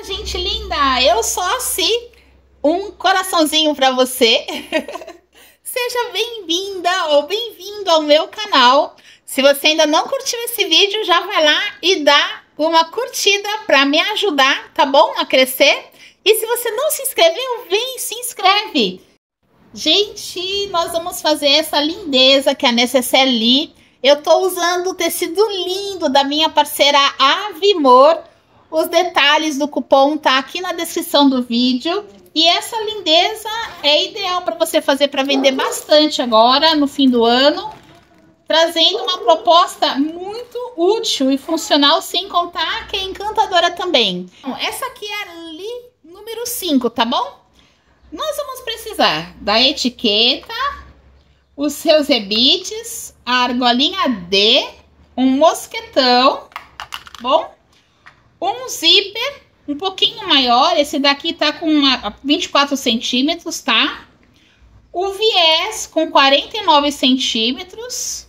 Olá, gente linda! Eu sou a Si, um coraçãozinho para você. Seja bem-vinda ou bem-vindo ao meu canal. Se você ainda não curtiu esse vídeo, já vai lá e dá uma curtida para me ajudar, tá bom? A crescer. E se você não se inscreveu, vem e se inscreve. Gente, nós vamos fazer essa lindeza que é a Necessaire Lee. Eu tô usando o tecido lindo da minha parceira Avimor. Os detalhes do cupom tá aqui na descrição do vídeo. E essa lindeza é ideal para você fazer para vender bastante agora, no fim do ano. Trazendo uma proposta muito útil e funcional, sem contar que é encantadora também. Bom, essa aqui é a Lee número 5, tá bom? Nós vamos precisar da etiqueta, os seus rebites, a argolinha D, um mosquetão, bom? Um zíper um pouquinho maior, esse daqui tá com 24 centímetros, tá? O viés com 49 centímetros.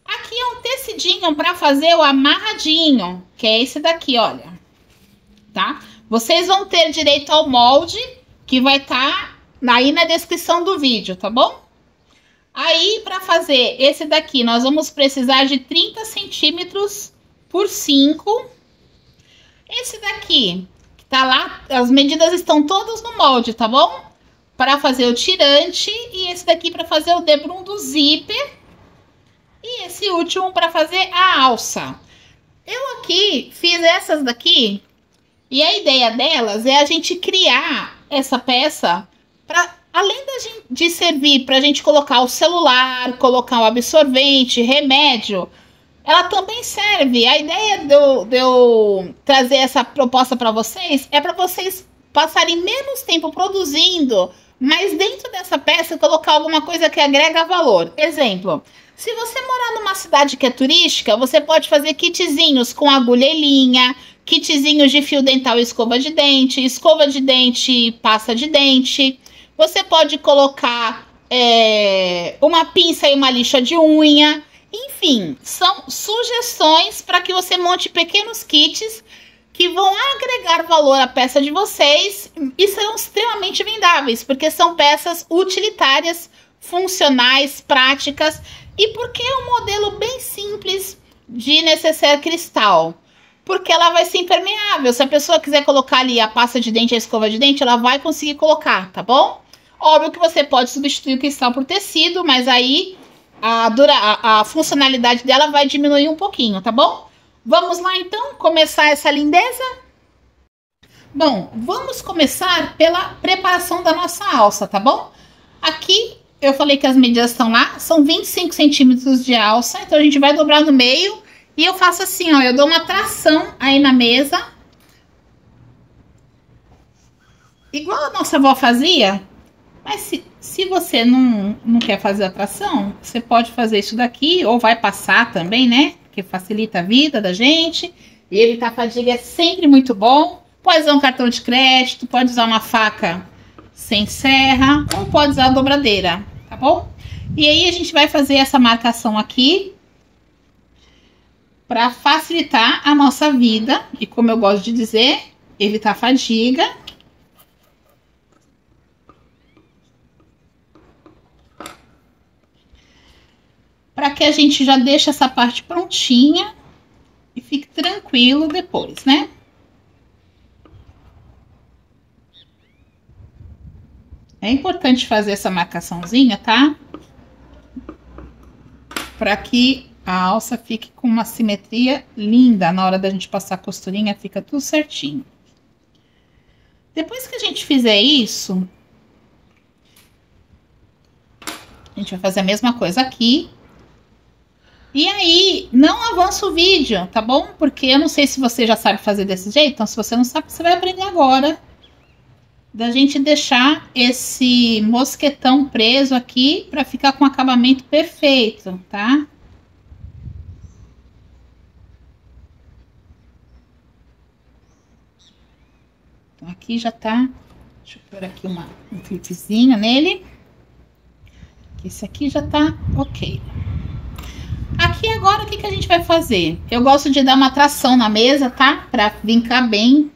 Aqui é um tecidinho para fazer o amarradinho, que é esse daqui, olha, tá? Vocês vão ter direito ao molde, que vai estar aí na descrição do vídeo, tá bom? Aí, para fazer esse daqui, nós vamos precisar de 30 centímetros por 5. Esse daqui, que tá lá, as medidas estão todas no molde, tá bom? Para fazer o tirante, e esse daqui para fazer o debrum do zíper. E esse último para fazer a alça. Eu aqui fiz essas daqui, e a ideia delas é a gente criar essa peça para, além de servir para a gente colocar o celular, colocar o absorvente, remédio, ela também serve. A ideia de eu trazer essa proposta para vocês é para vocês passarem menos tempo produzindo, mas dentro dessa peça colocar alguma coisa que agrega valor. Exemplo, se você morar numa cidade que é turística, você pode fazer kitzinhos com agulha e linha, kitzinhos de fio dental e escova de dente e pasta de dente. Você pode colocar uma pinça e uma lixa de unha. Enfim, são sugestões para que você monte pequenos kits que vão agregar valor à peça de vocês e serão extremamente vendáveis, porque são peças utilitárias, funcionais, práticas, e porque é um modelo bem simples de necessaire cristal. Porque ela vai ser impermeável. Se a pessoa quiser colocar ali a pasta de dente, a escova de dente, ela vai conseguir colocar, tá bom? Óbvio que você pode substituir o cristal por tecido, mas aí a funcionalidade dela vai diminuir um pouquinho, tá bom? Vamos lá então começar essa lindeza? Bom, vamos começar pela preparação da nossa alça, tá bom? Aqui eu falei que as medidas estão lá, são 25 centímetros de alça, então a gente vai dobrar no meio. E eu faço assim, ó, eu dou uma tração aí na mesa. Igual a nossa avó fazia. Mas se você não quer fazer a tração, você pode fazer isso daqui, ou vai passar também, né? Que facilita a vida da gente. E evitar fadiga é sempre muito bom. Pode usar um cartão de crédito, pode usar uma faca sem serra, ou pode usar a dobradeira, tá bom? E aí a gente vai fazer essa marcação aqui, para facilitar a nossa vida, e como eu gosto de dizer, evitar fadiga. Para que a gente já deixe essa parte prontinha e fique tranquilo depois, né? É importante fazer essa marcaçãozinha, tá? Para que a alça fique com uma simetria linda. Na hora da gente passar a costurinha, fica tudo certinho. Depois que a gente fizer isso, a gente vai fazer a mesma coisa aqui. E aí, não avança o vídeo, tá bom? Porque eu não sei se você já sabe fazer desse jeito. Então, se você não sabe, você vai aprender agora. Da gente deixar esse mosquetão preso aqui para ficar com o acabamento perfeito, tá? Então, aqui já tá. Deixa eu pôr aqui um clipezinho nele. Esse aqui já tá ok. Aqui agora, o que a gente vai fazer? Eu gosto de dar uma tração na mesa, tá? Pra vincar bem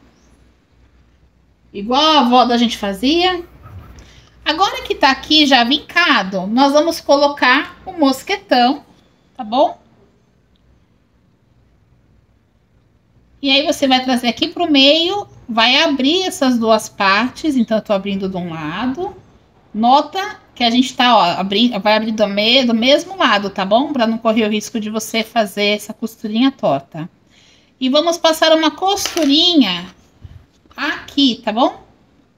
igual a avó da gente fazia. Agora que tá aqui já vincado, nós vamos colocar o mosquetão, tá bom? E aí você vai trazer aqui pro meio, vai abrir essas duas partes. Então eu tô abrindo de um lado. Nota que a gente tá, ó, vai abrir do mesmo lado, tá bom? Para não correr o risco de você fazer essa costurinha torta. E vamos passar uma costurinha aqui, tá bom?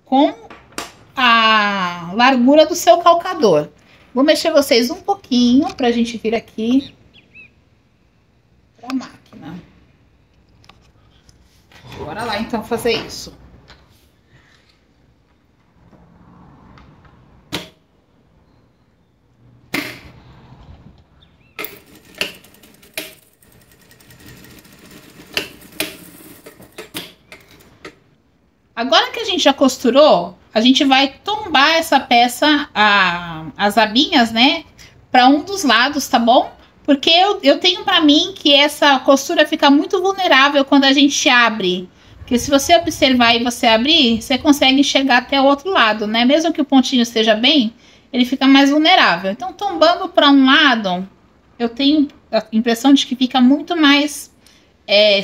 Com a largura do seu calcador. Vou mexer vocês um pouquinho pra gente vir aqui pra máquina. Bora lá então fazer isso. Agora que a gente já costurou, a gente vai tombar essa peça, as abinhas, né, para um dos lados, tá bom? Porque eu tenho para mim que essa costura fica muito vulnerável quando a gente abre. Porque se você observar e você abrir, você consegue chegar até o outro lado, né? Mesmo que o pontinho esteja bem, ele fica mais vulnerável. Então, tombando para um lado, eu tenho a impressão de que fica muito mais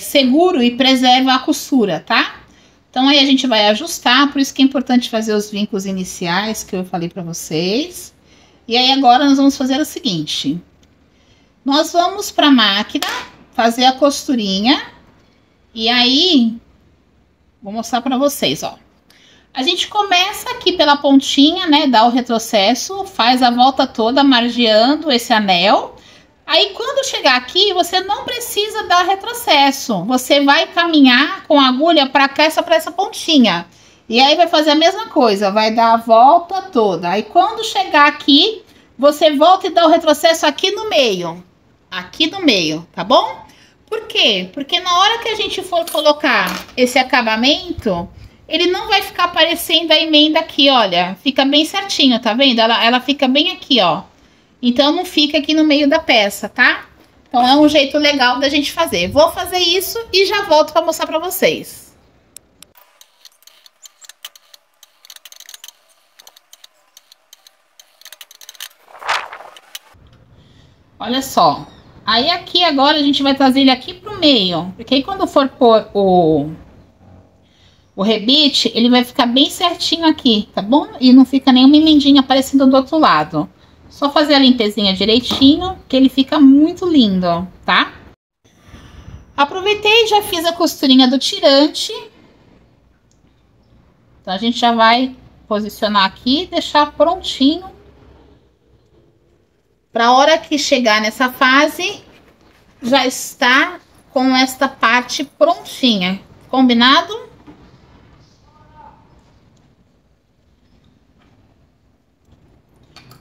seguro e preserva a costura, tá? Então, aí a gente vai ajustar, por isso que é importante fazer os vincos iniciais que eu falei para vocês. E aí, agora nós vamos fazer o seguinte. Nós vamos para a máquina fazer a costurinha. E aí, vou mostrar para vocês, ó. A gente começa aqui pela pontinha, né? Dá o retrocesso, faz a volta toda margeando esse anel. Aí, quando chegar aqui, você não precisa dar retrocesso. Você vai caminhar com a agulha para cá, para essa pontinha. E aí, vai fazer a mesma coisa. Vai dar a volta toda. Aí, quando chegar aqui, você volta e dá o retrocesso aqui no meio. Aqui no meio, tá bom? Por quê? Porque na hora que a gente for colocar esse acabamento, ele não vai ficar aparecendo a emenda aqui, olha. Fica bem certinho, tá vendo? Ela fica bem aqui, ó. Então, não fica aqui no meio da peça, tá? Então, é um jeito legal da gente fazer. Vou fazer isso e já volto para mostrar para vocês. Olha só. Aí, aqui agora, a gente vai trazer ele aqui pro meio. Porque aí, quando for pôr o rebite, ele vai ficar bem certinho aqui, tá bom? E não fica nenhuma emendinha aparecendo do outro lado. Só fazer a limpezinha direitinho, que ele fica muito lindo, tá? Aproveitei e já fiz a costurinha do tirante. Então, a gente já vai posicionar aqui e deixar prontinho. Para a hora que chegar nessa fase, já está com esta parte prontinha. Combinado?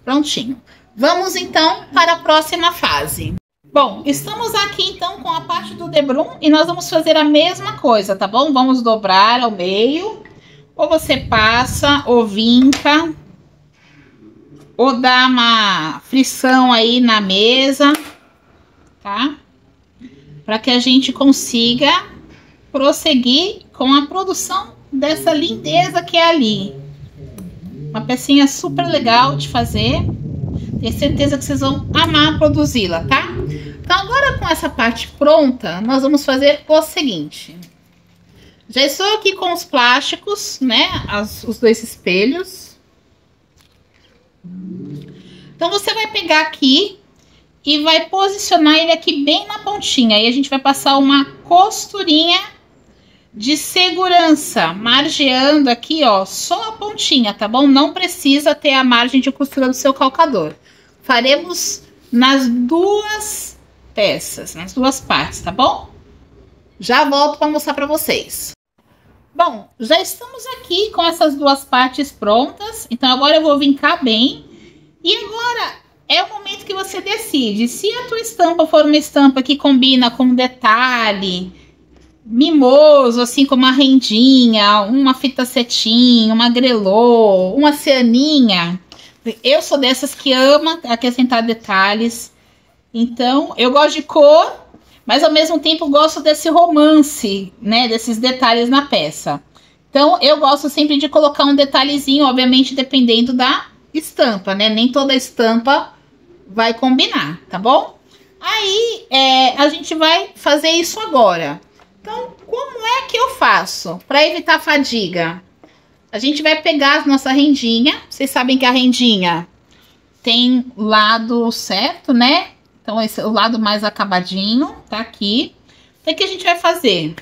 Prontinho. Vamos, então, para a próxima fase. Bom, estamos aqui, então, com a parte do debrum e nós vamos fazer a mesma coisa, tá bom? Vamos dobrar ao meio. Ou você passa, ou vinca, ou dá uma frição aí na mesa, tá? Para que a gente consiga prosseguir com a produção dessa lindeza que é ali. Uma pecinha super legal de fazer. Tenho certeza que vocês vão amar produzi-la, tá? Então, agora com essa parte pronta, nós vamos fazer o seguinte. Já estou aqui com os plásticos, né? Os dois espelhos. Então, você vai pegar aqui e vai posicionar ele aqui bem na pontinha. Aí, a gente vai passar uma costurinha de segurança, margeando aqui, ó, só a pontinha, tá bom? Não precisa ter a margem de costura do seu calcador. Faremos nas duas peças, nas duas partes, tá bom? Já volto para mostrar para vocês. Bom, já estamos aqui com essas duas partes prontas. Então, agora eu vou vincar bem. E agora é o momento que você decide. Se a tua estampa for uma estampa que combina com detalhe mimoso, assim como uma rendinha, uma fita cetim, uma grelô, uma cianinha. Eu sou dessas que ama acrescentar detalhes. Então, eu gosto de cor, mas ao mesmo tempo gosto desse romance, né? Desses detalhes na peça. Então, eu gosto sempre de colocar um detalhezinho, obviamente, dependendo da estampa, né? Nem toda estampa vai combinar, tá bom? Aí, a gente vai fazer isso agora. Então, como é que eu faço para evitar fadiga? A gente vai pegar a nossa rendinha. Vocês sabem que a rendinha tem o lado certo, né? Então, esse é o lado mais acabadinho, tá aqui. Então, o que a gente vai fazer?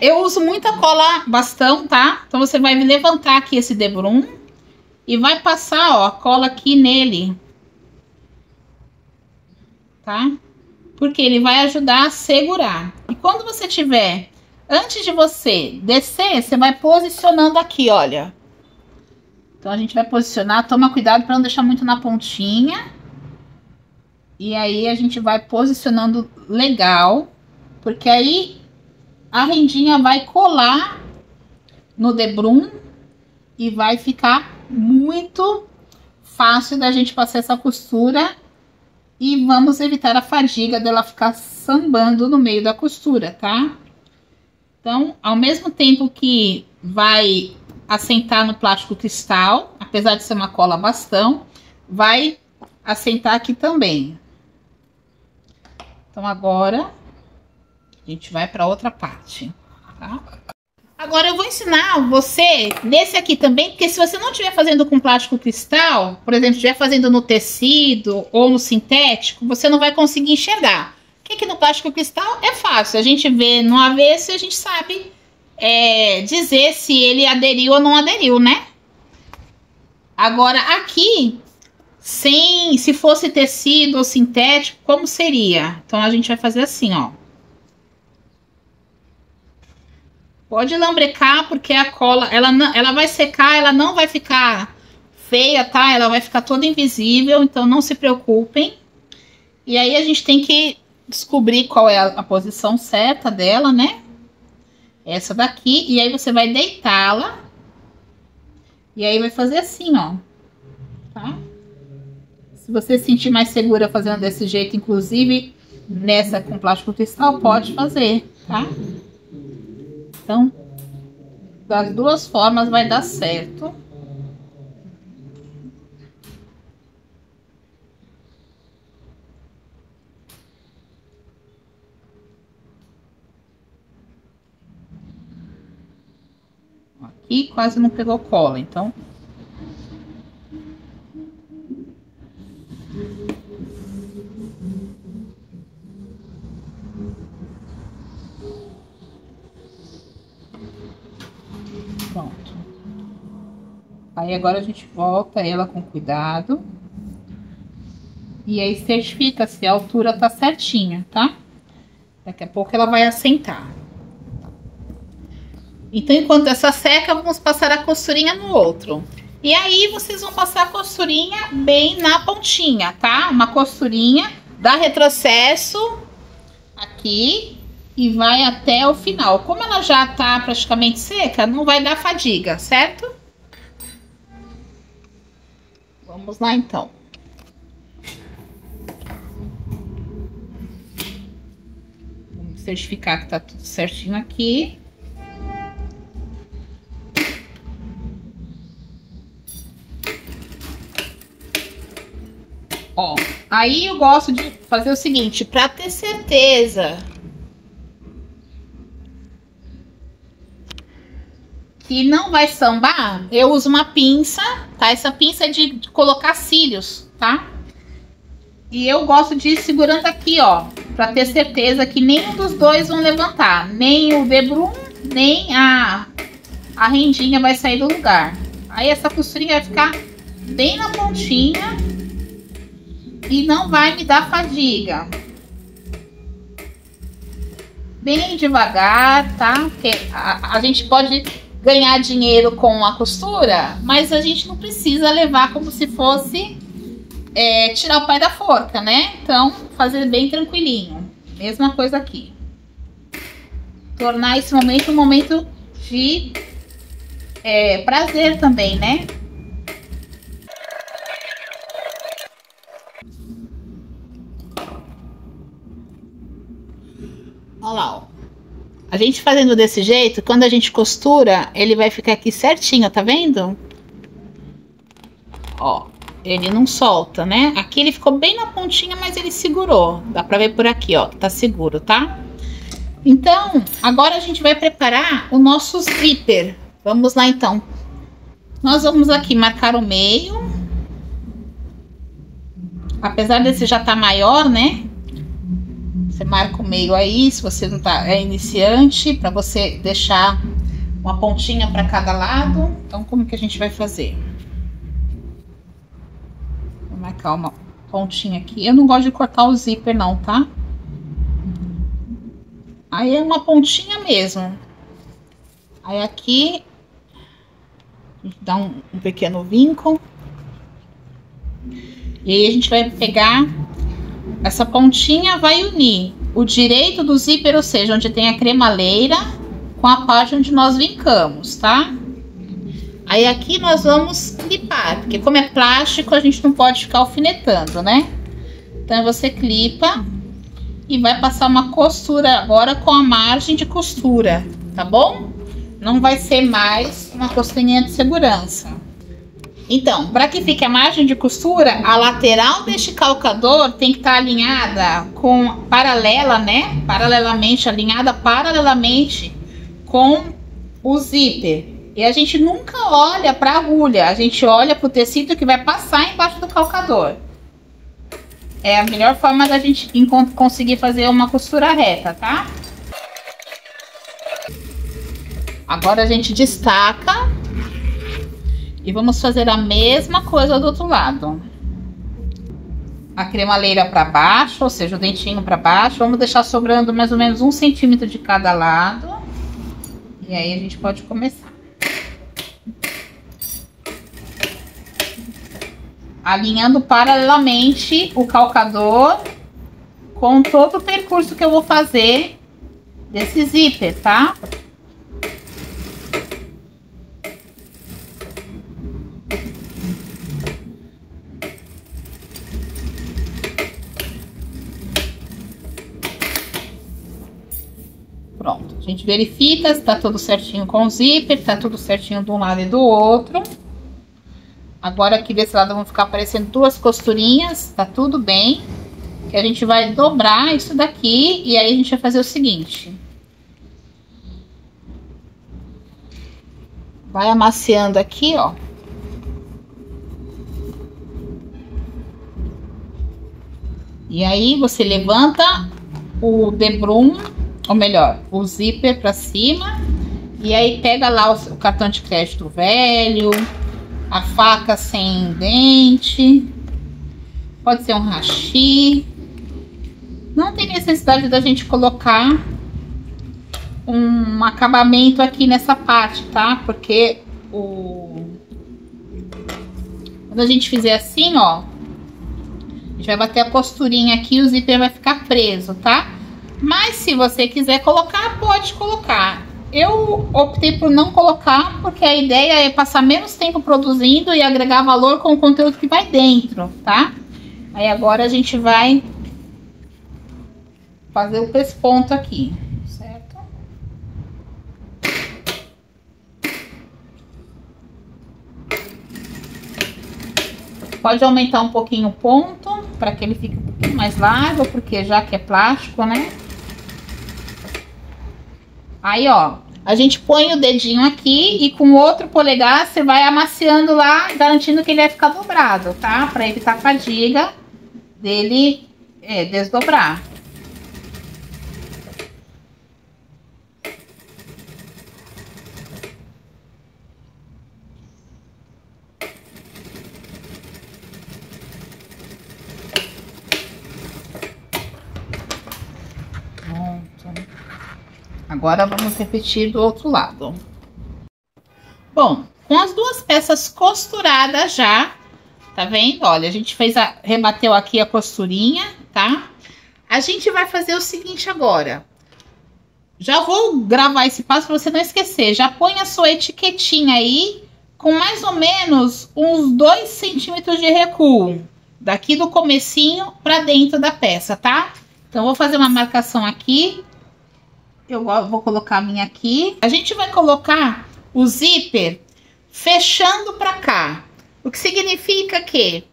Eu uso muita cola bastão, tá? Então, você vai levantar aqui esse debrum e vai passar, ó, a cola aqui nele, tá? Porque ele vai ajudar a segurar. E quando você tiver, antes de você descer, você vai posicionando aqui, olha. Então, a gente vai posicionar, toma cuidado para não deixar muito na pontinha. E aí, a gente vai posicionando legal, porque aí a rendinha vai colar no debrum e vai ficar muito fácil da gente passar essa costura. E vamos evitar a fadiga dela ficar sambando no meio da costura, tá? Então, ao mesmo tempo que vai assentar no plástico cristal, apesar de ser uma cola bastão, vai assentar aqui também. Então, agora a gente vai para outra parte, tá? Agora eu vou ensinar você nesse aqui também, porque se você não estiver fazendo com plástico cristal, por exemplo, estiver fazendo no tecido ou no sintético, você não vai conseguir enxergar. Porque aqui no plástico cristal é fácil, a gente vê no avesso e a gente sabe dizer se ele aderiu ou não aderiu, né? Agora aqui, se fosse tecido ou sintético, como seria? Então a gente vai fazer assim, ó. Pode lambrecar, porque a cola, ela vai secar, ela não vai ficar feia, tá? Ela vai ficar toda invisível, então não se preocupem. E aí a gente tem que descobrir qual é a posição certa dela, né? Essa daqui, e aí você vai deitá-la. E aí vai fazer assim, ó. Tá? Se você se sentir mais segura fazendo desse jeito, inclusive nessa com plástico cristal, pode fazer, tá? Então, das duas formas vai dar certo. Aqui quase não pegou cola, então... Pronto. Aí agora a gente volta ela com cuidado. E aí certifica se a altura tá certinha, tá? Daqui a pouco ela vai assentar. Então, enquanto essa seca, vamos passar a costurinha no outro. E aí, vocês vão passar a costurinha bem na pontinha, tá? Uma costurinha, dá retrocesso aqui e vai até o final. Como ela já tá praticamente seca, não vai dar fadiga, certo? Vamos lá, então. Vamos certificar que tá tudo certinho aqui. Ó, aí eu gosto de fazer o seguinte, para ter certeza que não vai sambar, eu uso uma pinça, tá? Essa pinça é de colocar cílios, tá? E eu gosto de ir segurando aqui, ó, para ter certeza que nenhum dos dois vão levantar, nem o debrum, nem a rendinha vai sair do lugar. Aí essa costurinha vai ficar bem na pontinha. E não vai me dar fadiga. Bem devagar, tá? Porque a gente pode ganhar dinheiro com a costura, mas a gente não precisa levar como se fosse tirar o pai da forca, né? Então, fazer bem tranquilinho. Mesma coisa aqui. Tornar esse momento um momento de prazer também, né? Olha lá, ó. A gente fazendo desse jeito, quando a gente costura, ele vai ficar aqui certinho, tá vendo? Ó, ele não solta, né? Aqui ele ficou bem na pontinha, mas ele segurou. Dá pra ver por aqui, ó, que tá seguro, tá? Então, agora a gente vai preparar o nosso zíper. Vamos lá, então. Nós vamos aqui marcar o meio. Apesar desse já tá maior, né? Você marca o meio aí, se você não tá, é iniciante, para você deixar uma pontinha para cada lado. Então, como que a gente vai fazer? Vou marcar uma pontinha aqui. Eu não gosto de cortar o zíper não, tá? Aí é uma pontinha mesmo. Aí aqui, a gente dá um pequeno vinco. E aí a gente vai pegar essa pontinha, vai unir o direito do zíper, ou seja, onde tem a cremaleira, com a parte onde nós vincamos, tá? Aí aqui nós vamos clipar, porque como é plástico, a gente não pode ficar alfinetando, né? Então você clipa e vai passar uma costura agora com a margem de costura, tá bom? Não vai ser mais uma costurinha de segurança. Então, para que fique a margem de costura, a lateral deste calcador tem que estar alinhada com paralela, né? Alinhada paralelamente com o zíper. E a gente nunca olha para a agulha, a gente olha para o tecido que vai passar embaixo do calcador. É a melhor forma da gente conseguir fazer uma costura reta, tá? Agora a gente destaca. E vamos fazer a mesma coisa do outro lado. A cremaleira para baixo, ou seja, o dentinho para baixo. Vamos deixar sobrando mais ou menos 1 centímetro de cada lado. E aí a gente pode começar. Alinhando paralelamente o calcador com todo o percurso que eu vou fazer desse zíper, tá? Pronto, a gente verifica se tá tudo certinho com o zíper, tá tudo certinho de um lado e do outro. Agora aqui desse lado vão ficar aparecendo 2 costurinhas, tá tudo bem. Que a gente vai dobrar isso daqui e aí a gente vai fazer o seguinte. Vai amaciando aqui, ó. E aí você levanta o debrum, ou melhor, o zíper pra cima. E aí pega lá o cartão de crédito velho, a faca sem dente, pode ser um hashi. Não tem necessidade da gente colocar um acabamento aqui nessa parte, tá? Porque quando a gente fizer assim, ó, a gente vai bater a costurinha aqui e o zíper vai ficar preso, tá? Mas se você quiser colocar, pode colocar. Eu optei por não colocar, porque a ideia é passar menos tempo produzindo e agregar valor com o conteúdo que vai dentro, tá? Aí agora a gente vai fazer o pesponto aqui, certo? Pode aumentar um pouquinho o ponto, para que ele fique um pouquinho mais largo, porque já que é plástico, né? Aí, ó, a gente põe o dedinho aqui e com o outro polegar você vai amaciando lá, garantindo que ele vai ficar dobrado, tá? Para evitar a fadiga dele desdobrar. Agora vamos repetir do outro lado. Bom, com as 2 peças costuradas já, tá vendo? Olha, a gente rebateu aqui a costurinha, tá? A gente vai fazer o seguinte agora. Já vou gravar esse passo para você não esquecer. Já põe a sua etiquetinha aí com mais ou menos uns 2 centímetros de recuo. Daqui do comecinho para dentro da peça, tá? Então, vou fazer uma marcação aqui. Eu vou colocar a minha aqui. A gente vai colocar o zíper fechando pra cá. O que significa que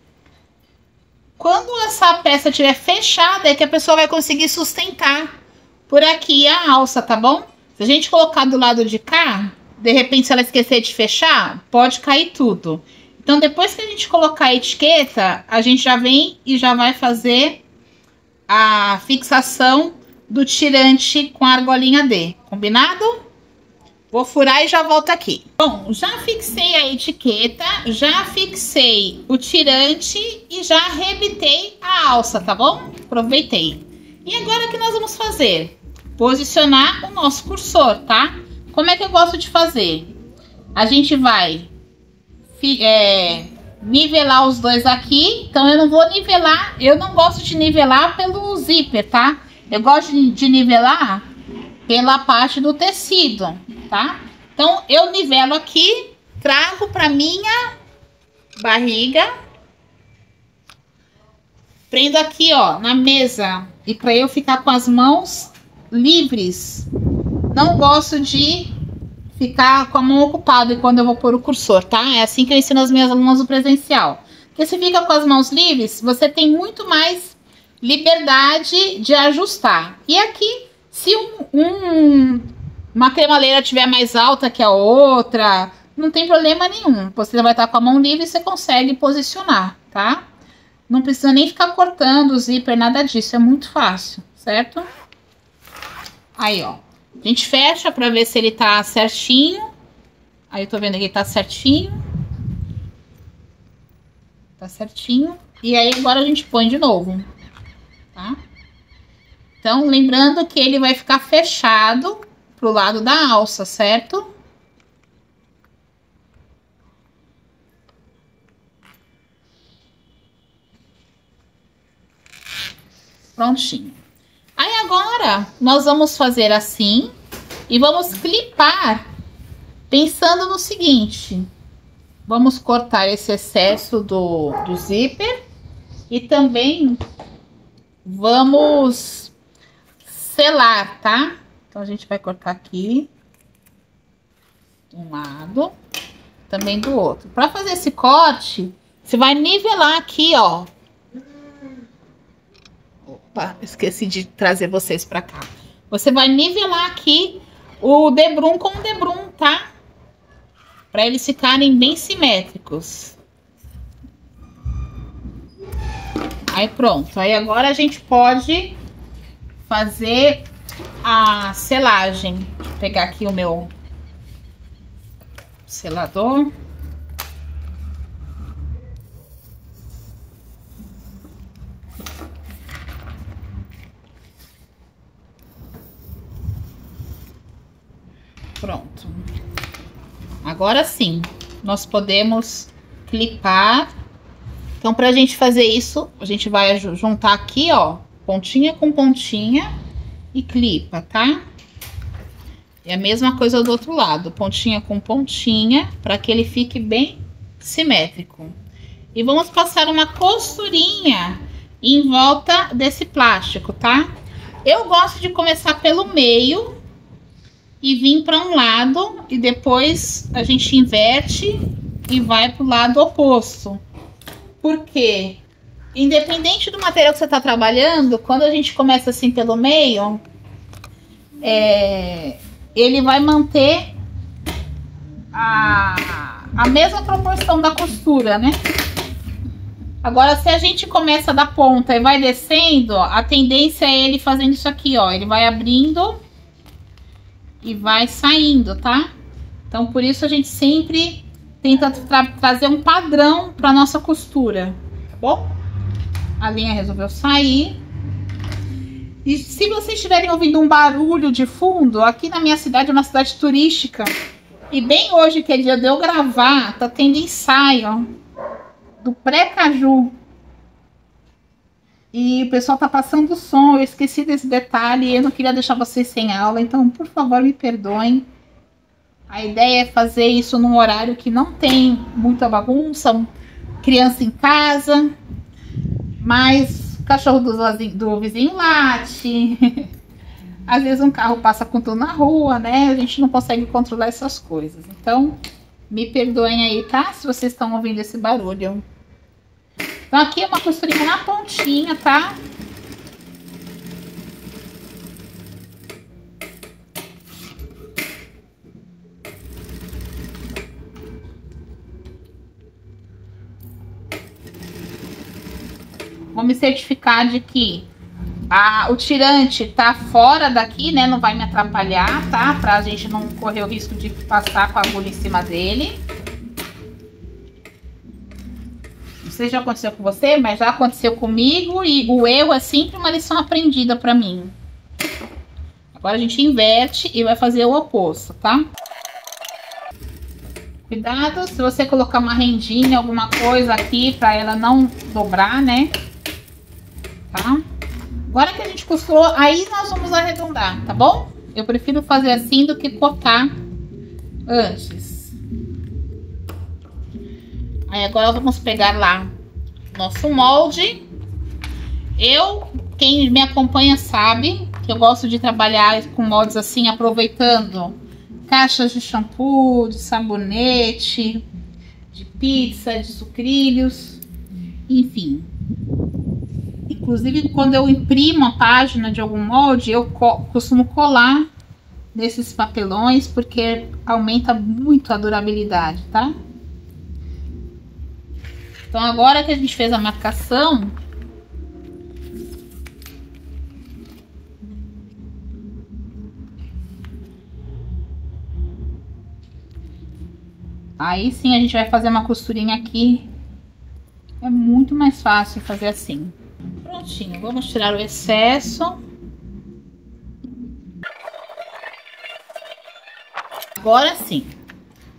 quando essa peça estiver fechada, é que a pessoa vai conseguir sustentar por aqui a alça, tá bom? Se a gente colocar do lado de cá, de repente se ela esquecer de fechar, pode cair tudo. Então depois que a gente colocar a etiqueta, a gente já vem e já vai fazer a fixação do tirante com a argolinha D, combinado? Vou furar e já volto aqui. Bom, já fixei a etiqueta, já fixei o tirante e já arrebitei a alça, tá bom? Aproveitei. E agora o que nós vamos fazer? Posicionar o nosso cursor, tá? Como é que eu gosto de fazer? A gente vai nivelar os dois aqui. Então eu não vou nivelar, eu não gosto de nivelar pelo zíper, tá? Eu gosto de nivelar pela parte do tecido, tá? Então eu nivelo aqui, trago para minha barriga, prendo aqui, ó, na mesa, e para eu ficar com as mãos livres. Não gosto de ficar com a mão ocupada quando eu vou pôr o cursor, tá? É assim que eu ensino as minhas alunas no presencial. Porque se fica com as mãos livres, você tem muito mais liberdade de ajustar. E aqui, se uma cremaleira tiver mais alta que a outra, não tem problema nenhum. Você vai estar com a mão livre e você consegue posicionar, tá? Não precisa nem ficar cortando o zíper, nada disso. É muito fácil, certo? Aí, ó. A gente fecha pra ver se ele tá certinho. Aí eu tô vendo que ele tá certinho. Tá certinho. E aí agora a gente põe de novo, tá? Então, lembrando que ele vai ficar fechado pro lado da alça, certo? Prontinho. Aí agora nós vamos fazer assim e vamos clipar pensando no seguinte. Vamos cortar esse excesso do zíper e também vamos selar, tá? Então a gente vai cortar aqui de um lado, também do outro. Para fazer esse corte, você vai nivelar aqui, ó. Opa, esqueci de trazer vocês pra cá. Você vai nivelar aqui o debrum com o debrum, tá? Pra eles ficarem bem simétricos. Aí pronto. Aí agora a gente pode fazer a selagem. Deixa eu pegar aqui o meu selador. Pronto. Agora sim, nós podemos clipar. Então, pra gente fazer isso, a gente vai juntar aqui, ó, pontinha com pontinha e clipa, tá? E a mesma coisa do outro lado, pontinha com pontinha, para que ele fique bem simétrico. E vamos passar uma costurinha em volta desse plástico, tá? Eu gosto de começar pelo meio e vir para um lado e depois a gente inverte e vai pro lado oposto. Porque independente do material que você está trabalhando, quando a gente começa assim pelo meio, ele vai manter a mesma proporção da costura, né? Agora, se a gente começa da ponta e vai descendo, a tendência é ele fazendo isso aqui, ó. Ele vai abrindo e vai saindo, tá? Então, por isso a gente sempre tenta trazer um padrão para nossa costura, tá bom? A linha resolveu sair. E se vocês estiverem ouvindo um barulho de fundo, aqui na minha cidade é uma cidade turística. E bem hoje, que é dia de eu gravar, tá tendo ensaio do pré-caju. E o pessoal tá passando som, eu esqueci desse detalhe e eu não queria deixar vocês sem aula, então por favor me perdoem. A ideia é fazer isso num horário que não tem muita bagunça, criança em casa, mas o cachorro do vizinho late, às vezes um carro passa com tudo na rua, né? A gente não consegue controlar essas coisas. Então, me perdoem aí, tá? Se vocês estão ouvindo esse barulho. Então, aqui é uma costurinha na pontinha, tá? Vou me certificar de que o tirante tá fora daqui, né? Não vai me atrapalhar, tá? Pra gente não correr o risco de passar com a agulha em cima dele. Não sei se já aconteceu com você, mas já aconteceu comigo. E o erro é sempre uma lição aprendida pra mim. Agora a gente inverte e vai fazer o oposto, tá? Cuidado se você colocar uma rendinha, alguma coisa aqui pra ela não dobrar, né? Tá? Agora que a gente costurou, aí nós vamos arredondar, tá bom? Eu prefiro fazer assim do que cortar antes. Aí agora vamos pegar lá nosso molde. Quem me acompanha sabe que eu gosto de trabalhar com moldes assim, aproveitando caixas de shampoo, de sabonete, de pizza, de sucrilhos, enfim. Inclusive, quando eu imprimo a página de algum molde, eu costumo colar nesses papelões, porque aumenta muito a durabilidade, tá? Então, agora que a gente fez a marcação, aí sim a gente vai fazer uma costurinha aqui. É muito mais fácil fazer assim. Prontinho, vamos tirar o excesso. Agora sim.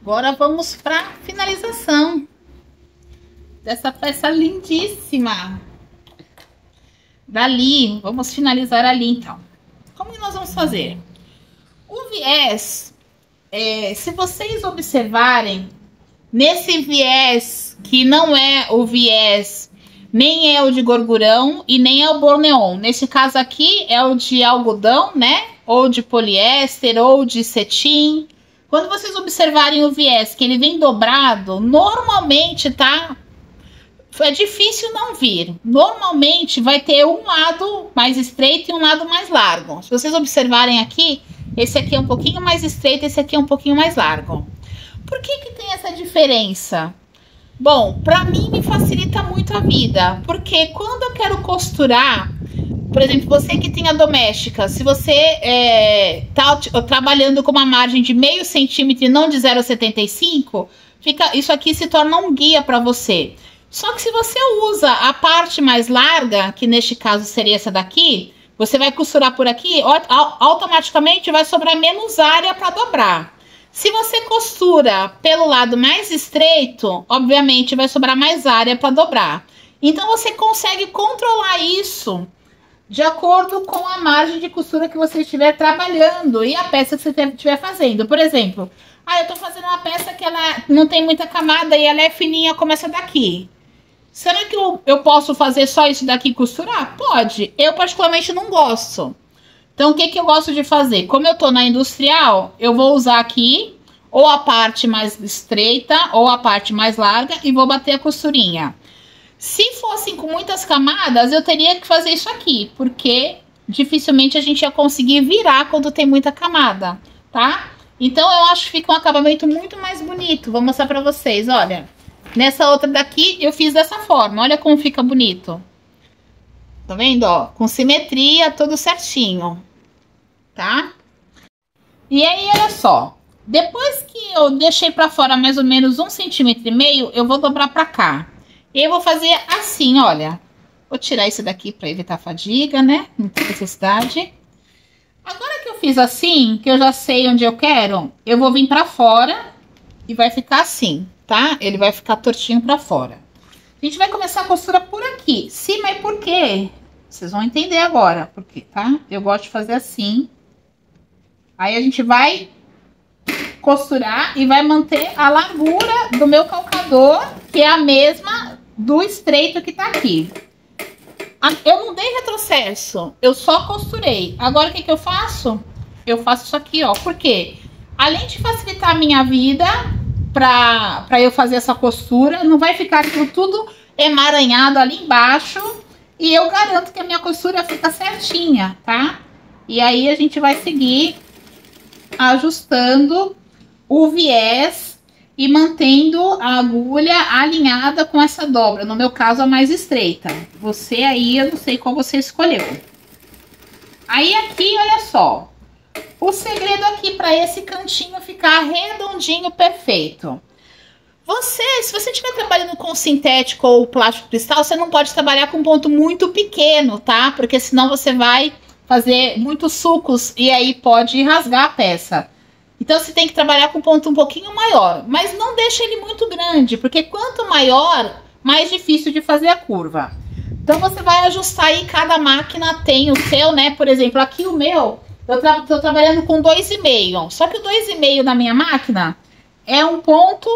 Agora vamos para finalização dessa peça lindíssima. Dali, vamos finalizar ali então. Como que nós vamos fazer? O viés, se vocês observarem, nesse viés que não é o viés, nem é o de gorgurão e nem é o borneon. Nesse caso aqui é o de algodão, né? Ou de poliéster, ou de cetim. Quando vocês observarem o viés, que ele vem dobrado, normalmente, tá? É difícil não vir. Normalmente vai ter um lado mais estreito e um lado mais largo. Se vocês observarem aqui, esse aqui é um pouquinho mais estreito, esse aqui é um pouquinho mais largo. Por que que tem essa diferença? Bom, pra mim me facilita muito a vida, porque quando eu quero costurar, por exemplo, você que tem a doméstica, se você tá trabalhando com uma margem de meio centímetro e não de 0,75, isso aqui se torna um guia para você. Só que se você usa a parte mais larga, que neste caso seria essa daqui, você vai costurar por aqui, automaticamente vai sobrar menos área para dobrar. Se você costura pelo lado mais estreito, obviamente vai sobrar mais área para dobrar. Então você consegue controlar isso de acordo com a margem de costura que você estiver trabalhando e a peça que você estiver fazendo. Por exemplo, eu tô fazendo uma peça que ela não tem muita camada e ela é fininha como essa daqui. Será que eu posso fazer só isso daqui e costurar? Pode. Eu particularmente não gosto. Então, o que eu gosto de fazer? Como eu tô na industrial, eu vou usar aqui ou a parte mais estreita ou a parte mais larga e vou bater a costurinha. Se fossem com muitas camadas, eu teria que fazer isso aqui, porque dificilmente a gente ia conseguir virar quando tem muita camada, tá? Então, eu acho que fica um acabamento muito mais bonito. Vou mostrar pra vocês, olha. Nessa outra daqui, eu fiz dessa forma. Olha como fica bonito. Tá vendo, ó? Com simetria, tudo certinho. Tá? E aí, olha só. Depois que eu deixei pra fora mais ou menos 1,5 cm, eu vou dobrar pra cá. E eu vou fazer assim, olha. Vou tirar esse daqui pra evitar fadiga, né? Não tem necessidade. Agora que eu fiz assim, que eu já sei onde eu quero, eu vou vir pra fora e vai ficar assim, tá? Ele vai ficar tortinho pra fora. A gente vai começar a costura por aqui. Sim, mas por quê? Vocês vão entender agora por quê, tá? Eu gosto de fazer assim. Aí a gente vai costurar e vai manter a largura do meu calcador, que é a mesma do estreito que tá aqui. Eu não dei retrocesso, eu só costurei. Agora o que eu faço? Eu faço isso aqui, ó. Por quê? Além de facilitar a minha vida pra eu fazer essa costura, não vai ficar tudo emaranhado ali embaixo. E eu garanto que a minha costura fica certinha, tá? E aí a gente vai seguir ajustando o viés e mantendo a agulha alinhada com essa dobra. No meu caso, a mais estreita. Você aí, eu não sei qual você escolheu. Aí aqui, olha só. O segredo aqui para esse cantinho ficar redondinho, perfeito. Se você estiver trabalhando com sintético ou plástico cristal, você não pode trabalhar com ponto muito pequeno, tá? Porque senão você vai fazer muitos sulcos e aí pode rasgar a peça. Então você tem que trabalhar com ponto um pouquinho maior, mas não deixa ele muito grande, porque quanto maior, mais difícil de fazer a curva. Então você vai ajustar aí, cada máquina tem o seu, né? Por exemplo, aqui o meu, eu tô trabalhando com 2,5, só que o 2,5 da minha máquina é um ponto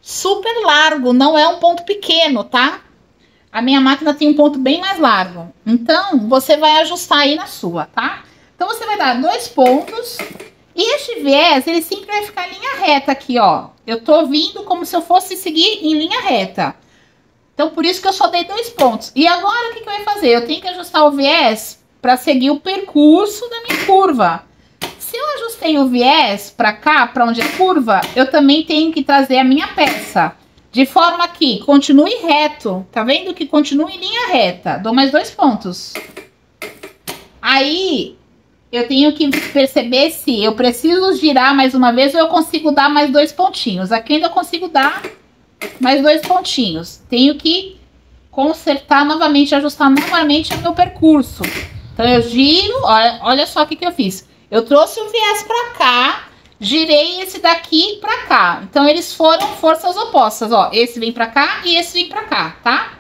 super largo, não é um ponto pequeno, tá? A minha máquina tem um ponto bem mais largo. Então, você vai ajustar aí na sua, tá? Então, você vai dar 2 pontos. E este viés, ele sempre vai ficar em linha reta aqui, ó. Eu tô vindo como se eu fosse seguir em linha reta. Então, por isso que eu só dei 2 pontos. E agora, o que eu vou fazer? Eu tenho que ajustar o viés para seguir o percurso da minha curva. Se eu ajustei o viés para cá, para onde é curva, eu também tenho que trazer a minha peça. De forma que continue reto. Tá vendo que continue em linha reta. Dou mais 2 pontos. Aí, eu tenho que perceber se eu preciso girar mais uma vez ou eu consigo dar mais 2 pontinhos. Aqui ainda consigo dar mais 2 pontinhos. Tenho que consertar novamente, ajustar novamente o meu percurso. Então, eu giro, olha só o que eu fiz. Eu trouxe o viés pra cá, girei esse daqui pra cá. Então, eles foram forças opostas, ó. Esse vem pra cá e esse vem pra cá, tá?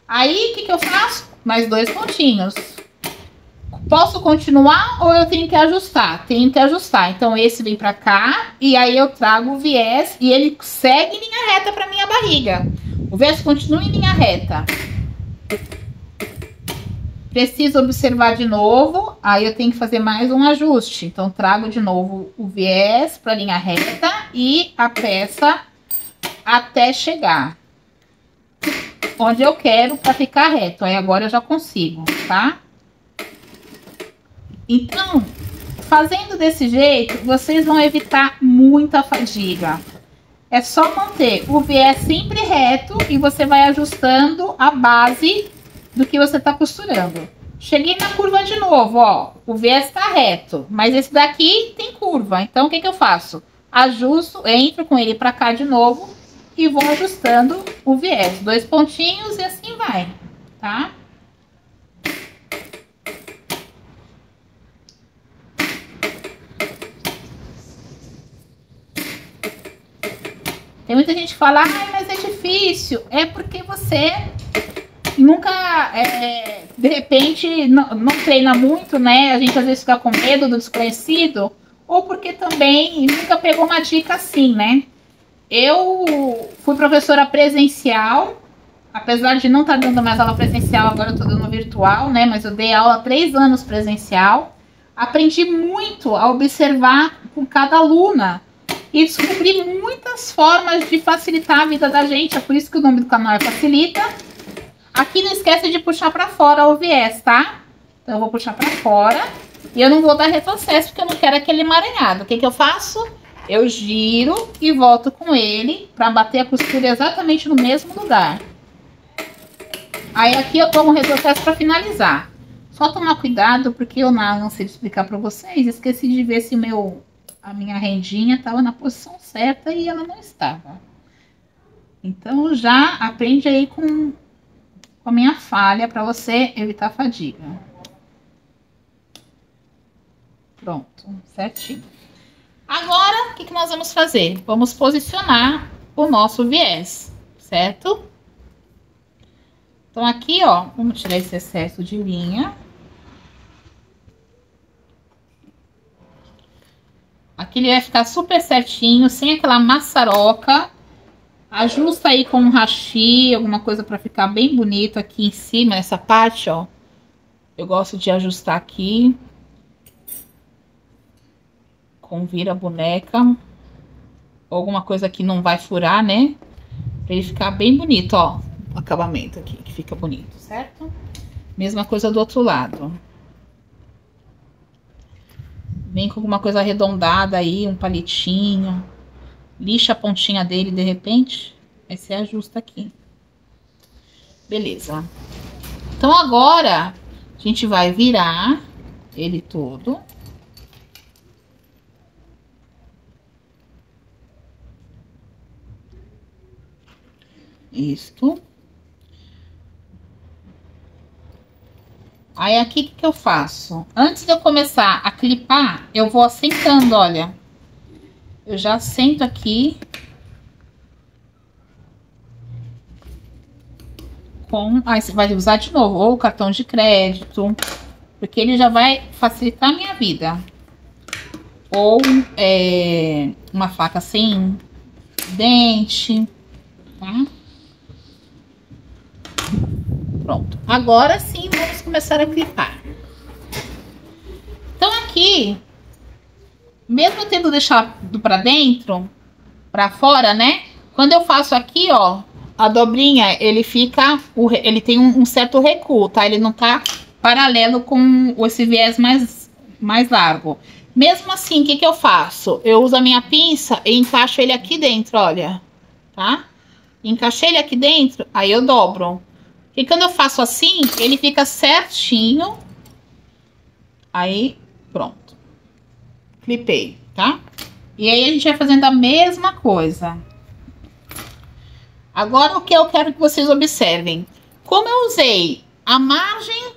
Aí, o que eu faço? Mais 2 pontinhos. Posso continuar ou eu tenho que ajustar? Tenho que ajustar. Então, esse vem pra cá e aí eu trago o viés e ele segue em linha reta pra minha barriga. O viés continua em linha reta. Preciso observar de novo, aí eu tenho que fazer mais um ajuste. Então, trago de novo o viés para a linha reta e a peça até chegar onde eu quero para ficar reto. Aí agora eu já consigo, tá? Então, fazendo desse jeito, vocês vão evitar muita fadiga. É só manter o viés sempre reto e você vai ajustando a base do que você tá costurando. Cheguei na curva de novo, ó. O viés tá reto, mas esse daqui tem curva. Então, o que eu faço? Ajusto, entro com ele pra cá de novo e vou ajustando o viés. 2 pontinhos e assim vai, tá? Tem muita gente que fala, ai, mas é difícil. É porque você nunca, de repente, não treina muito, né? A gente às vezes fica com medo do desconhecido, ou porque também nunca pegou uma dica assim, né? Eu fui professora presencial, apesar de não estar dando mais aula presencial, agora eu tô dando virtual, né? Mas eu dei aula 3 anos presencial. Aprendi muito a observar com cada aluna e descobri muitas formas de facilitar a vida da gente. É por isso que o nome do canal é Facilita. Aqui não esquece de puxar pra fora o viés, tá? Então eu vou puxar pra fora. E eu não vou dar retrocesso, porque eu não quero aquele emaranhado. O que eu faço? Eu giro e volto com ele pra bater a costura exatamente no mesmo lugar. Aí aqui eu tomo retrocesso pra finalizar. Só tomar cuidado, porque eu não sei explicar pra vocês. Esqueci de ver se a minha rendinha estava na posição certa e ela não estava. Então já aprende aí com a minha falha para você evitar fadiga. Pronto, certinho. Agora, o que nós vamos fazer? Vamos posicionar o nosso viés, certo? Então aqui, ó, vamos tirar esse excesso de linha. Aqui ele vai ficar super certinho, sem aquela maçaroca. Ajusta aí com um hashi, alguma coisa pra ficar bem bonito aqui em cima, nessa parte, ó. Eu gosto de ajustar aqui. Com vira-boneca. Alguma coisa que não vai furar, né? Pra ele ficar bem bonito, ó. O acabamento aqui, que fica bonito, certo? Mesma coisa do outro lado. Vem com alguma coisa arredondada aí, um palitinho. Lixa a pontinha dele de repente. Aí você ajusta aqui. Beleza. Então agora a gente vai virar ele todo. Isto. Aí aqui o que que eu faço? Antes de eu começar a clipar, eu vou assentando, olha. Eu já assento aqui com... Aí você vai usar de novo, ou o cartão de crédito, porque ele já vai facilitar a minha vida. Ou uma faca sem dente, tá? Pronto. Agora sim, vamos começar a clipar. Então aqui, mesmo tendo deixado pra dentro, pra fora, né? Quando eu faço aqui, ó, a dobrinha, ele fica, ele tem um certo recuo, tá? Ele não tá paralelo com esse viés mais largo. Mesmo assim, o que que eu faço? Eu uso a minha pinça e encaixo ele aqui dentro, olha, tá? Encaixei ele aqui dentro, aí eu dobro. E quando eu faço assim, ele fica certinho. Aí, pronto. Clipei, tá? E aí a gente vai fazendo a mesma coisa. Agora o que eu quero que vocês observem. Como eu usei a margem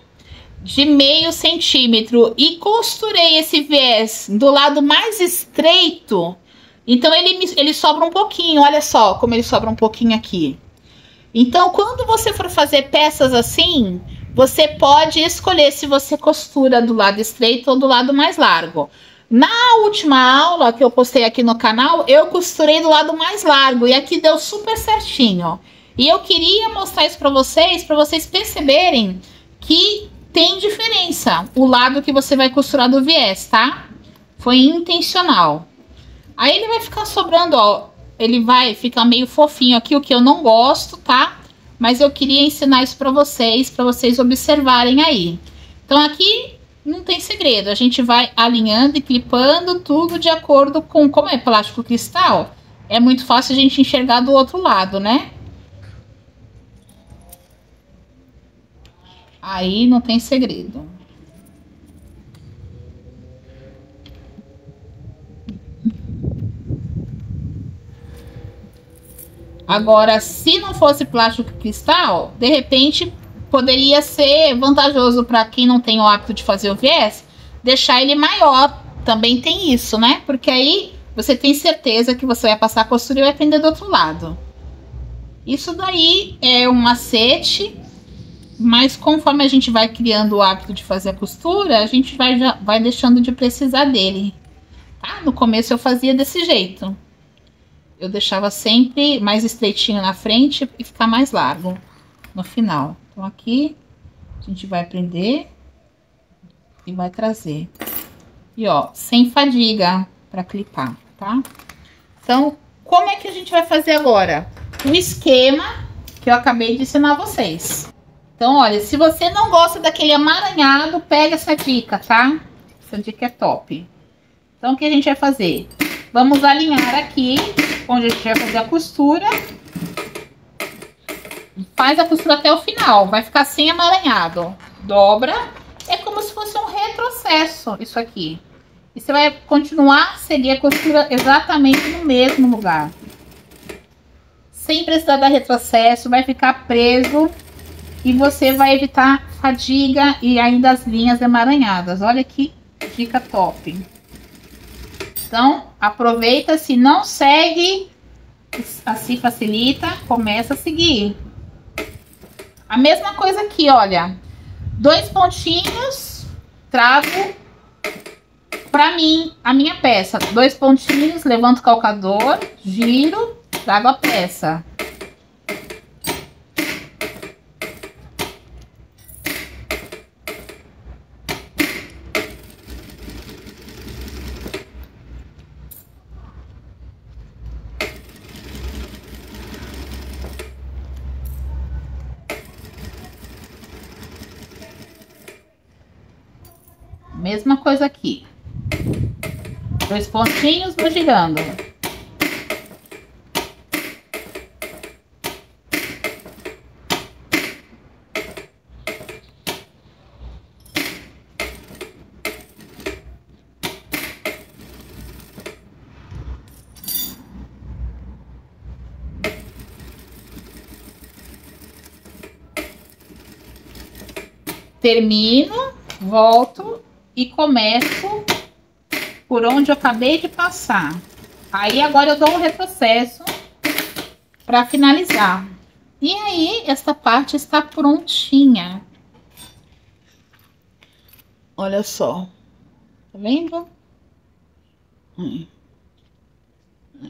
de meio centímetro e costurei esse viés do lado mais estreito, então ele sobra um pouquinho. Olha só como ele sobra um pouquinho aqui. Então, quando você for fazer peças assim, você pode escolher se você costura do lado estreito ou do lado mais largo. Na última aula que eu postei aqui no canal, eu costurei do lado mais largo e aqui deu super certinho. E eu queria mostrar isso para vocês perceberem que tem diferença o lado que você vai costurar do viés, tá? Foi intencional. Aí ele vai ficar sobrando, ó. Ele vai ficar meio fofinho aqui, o que eu não gosto, tá? Mas eu queria ensinar isso pra vocês observarem aí. Então aqui não tem segredo, a gente vai alinhando e clipando tudo de acordo com... Como é plástico cristal, é muito fácil a gente enxergar do outro lado, né? Aí não tem segredo. Agora, se não fosse plástico cristal, de repente, poderia ser vantajoso para quem não tem o hábito de fazer o viés, deixar ele maior. Também tem isso, né? Porque aí você tem certeza que você vai passar a costura e vai prender do outro lado. Isso daí é um macete, mas conforme a gente vai criando o hábito de fazer a costura, a gente vai deixando de precisar dele. Tá? No começo eu fazia desse jeito. Eu deixava sempre mais estreitinho na frente e ficar mais largo no final. Então aqui a gente vai prender e vai trazer. E ó, sem fadiga para clipar, tá? Então, como é que a gente vai fazer agora? O esquema que eu acabei de ensinar a vocês. Então, olha, se você não gosta daquele amaranhado, pega essa dica, tá? Essa dica é top. Então, o que a gente vai fazer? Vamos alinhar aqui, onde a gente vai fazer a costura. Faz a costura até o final, vai ficar sem amaranhado. Dobra, é como se fosse um retrocesso, isso aqui. E você vai continuar a seguir a costura exatamente no mesmo lugar. Sem precisar dar retrocesso, vai ficar preso. E você vai evitar fadiga e ainda as linhas emaranhadas. Olha que dica top. Então, aproveita, se não segue, assim facilita, começa a seguir. A mesma coisa aqui, olha. 2 pontinhos, travo pra mim, a minha peça. 2 pontinhos, levanto o calcador, giro trago a peça. Mesma coisa aqui. 2 pontinhos, vou girando. Termino, volto e começo por onde eu acabei de passar. Aí agora eu dou um retrocesso para finalizar. E aí esta parte está prontinha. Olha só. Tá vendo?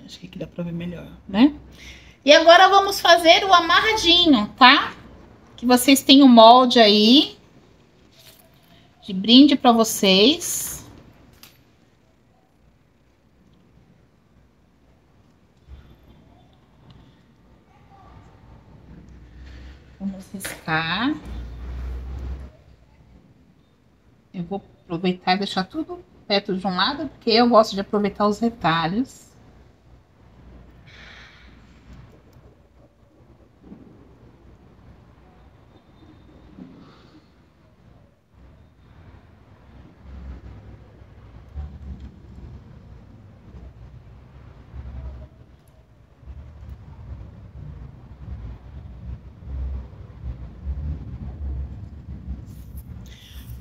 Acho que aqui dá para ver melhor, né? E agora vamos fazer o amarradinho, tá? Que vocês têm o molde aí de brinde para vocês. Vamos riscar. Eu vou aproveitar e deixar tudo perto de um lado, porque eu gosto de aproveitar os retalhos.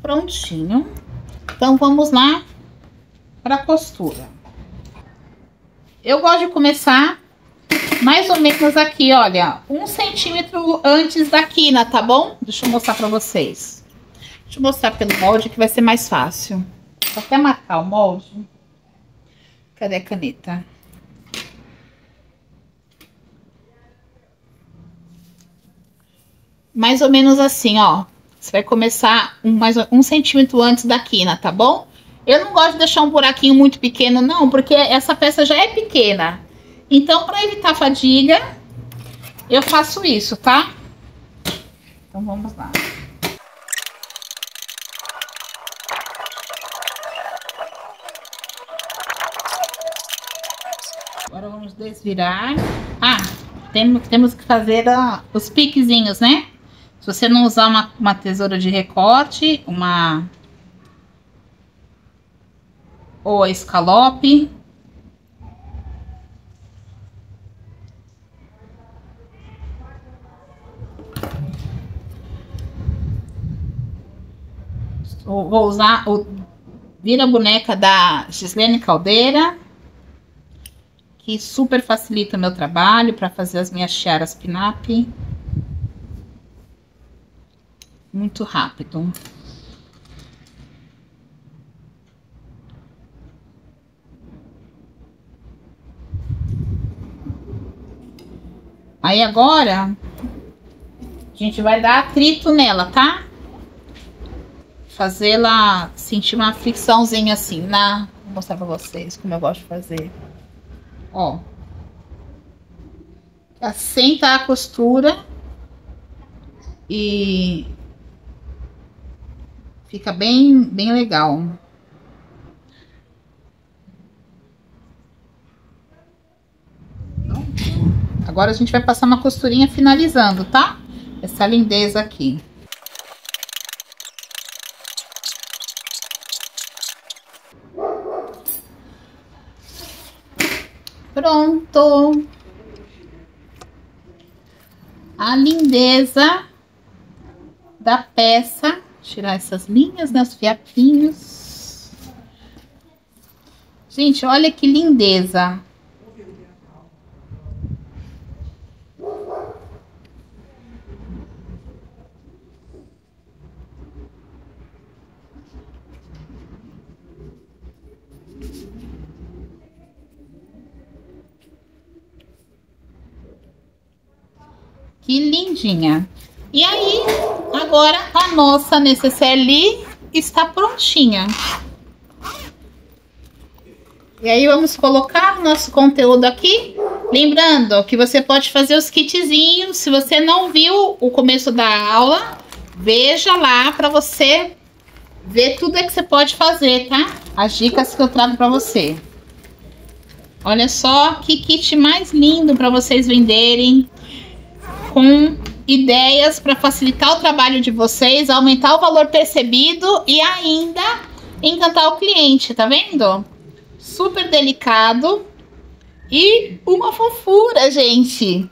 Prontinho. Então, vamos lá para a costura. Eu gosto de começar mais ou menos aqui, olha, 1 centímetro antes da quina, tá bom? Deixa eu mostrar para vocês. Deixa eu mostrar pelo molde que vai ser mais fácil. Vou até marcar o molde. Cadê a caneta? Mais ou menos assim, ó. Você vai começar mais 1 centímetro antes da quina, tá bom? Eu não gosto de deixar um buraquinho muito pequeno, não, porque essa peça já é pequena. Então, para evitar fadiga, eu faço isso, tá? Então, vamos lá. Agora, vamos desvirar. Ah, temos que fazer os piquezinhos, né? Se você não usar uma tesoura de recorte, ou a escalope. Vou usar o vira-boneca da Gislene Caldeira, que super facilita o meu trabalho para fazer as minhas tiaras pin-up. Muito rápido. Aí agora, a gente vai dar atrito nela, tá? Fazê-la sentir uma fricçãozinha assim, vou mostrar pra vocês como eu gosto de fazer. Ó. Assenta a costura e fica bem legal. Agora a gente vai passar uma costurinha finalizando, tá? Essa lindeza aqui. Pronto! A lindeza da peça. Tirar essas linhas, né? Os fiapinhos. Gente, olha que lindeza! Que lindinha. E aí, agora a nossa necessaire está prontinha. E aí vamos colocar o nosso conteúdo aqui. Lembrando que você pode fazer os kitzinhos. Se você não viu o começo da aula, veja lá para você ver tudo que você pode fazer, tá? As dicas que eu trago para você. Olha só que kit mais lindo para vocês venderem, com ideias para facilitar o trabalho de vocês, aumentar o valor percebido e ainda encantar o cliente, tá vendo? Super delicado e uma fofura, gente.